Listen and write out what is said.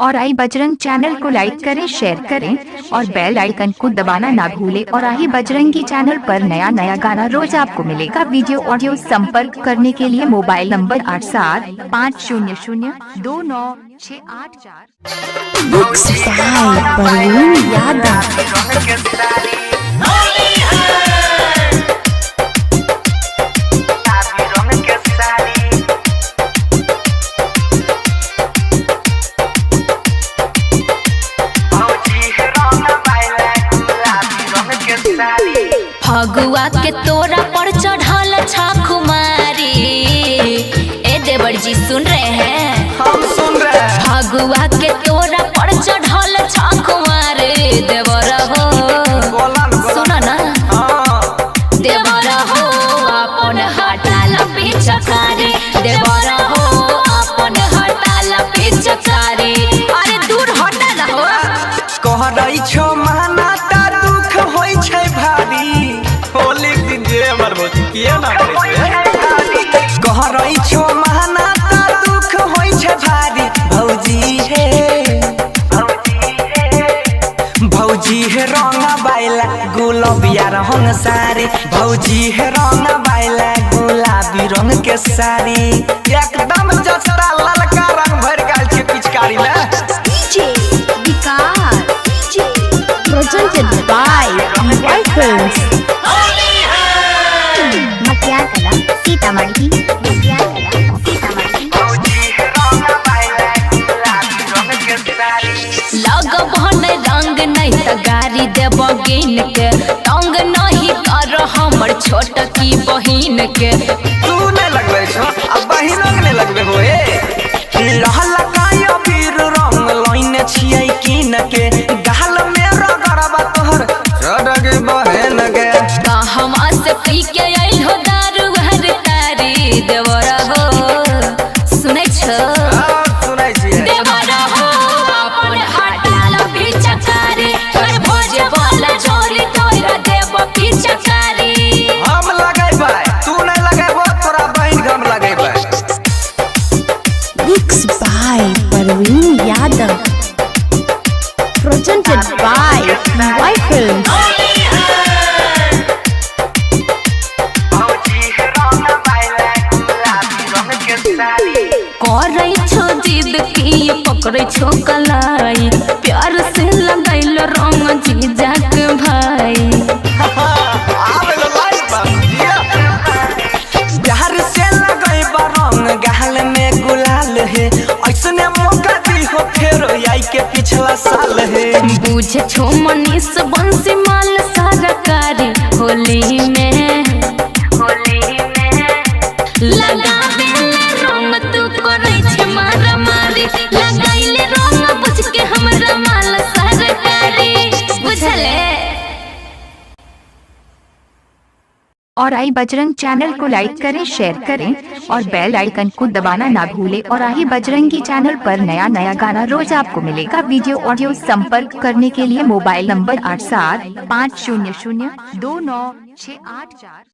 और आई बजरंग चैनल को लाइक करें, शेयर करें और बेल आइकन को दबाना ना भूलें। और आई बजरंगी चैनल पर नया नया गाना रोज आपको मिलेगा। वीडियो ऑडियो संपर्क करने के लिए मोबाइल नंबर 87502968। फगुआ के तोरा पर चढ़ल छाखुमारी। ए देवर जी सुन रहे हैं? हम सुन रहे हैं। फगुआ के तोरा पर चढ़ल छाखुमारी। देवर हो सुनो ना, देवर हो अपन हटाल पिचकारी। देवर हो अपन हटाल पिचकारी। अरे दूर हटा ना हो। कह रही छो माना ता दुख होई छै भारी। होली दिन जे हमर भौजी किए ना करे छै। कह रही छो माना ता दुख होई छै भारी। भौजी हे भौजी हे रंगा बाइला गुलाबिया रंग सारी। भौजी हे रंगा बाइला गुलाबी रंग के साड़ी। एकदम जसरा ललका रंग भर गेल छै पिचकारी में। Presented by Rifles मटियाला सीतामढ़ी। लग भन रंग नहीं त गाड़ी देव गिन के। तंग नहीं कर हमर छोट की बहिन के। तू नहीं लगबे छो अब बहिनो के नहीं लगबे होए। लहला कायो पीर रंग लाइन छियै किन के। गाल में रगड़बा तोहर चढ़गे बहन के। कहवा से पी के आइल हो दारू हर तारी। देवर हो सुनै छो? सुनै छियै। देवर हो अपन हटाल पिचकारी। तोर भोजे वाला छोरी तोरा देव पिचकारी। हम लगेबै तू नहीं लगेबो तोरा बहिन हम लगेबै। Mixed by Parveen Yadav. Presented by Rifles करे छो जिद की पकड़े छो कलाई। प्यार से लगैल रंग जीजा के भाई। प्यार से लगेबा रंग गाल में गुलाल है। ऐसने मौका दी हो फेर आई के पिछला साल है। बुझे छो मनीष बंसी माल सरकारी। होली में लगावे रंग तू करे छे मारा मारी। लगाइले रंग बुझ के हमरा माल सरकारी। बुझले? और आई बजरंग चैनल को लाइक करें, शेयर करें और बेल आइकन को दबाना ना भूलें। और आई बजरंगी चैनल पर नया नया गाना रोज आपको मिलेगा। वीडियो ऑडियो संपर्क करने के लिए मोबाइल नंबर 8750029684।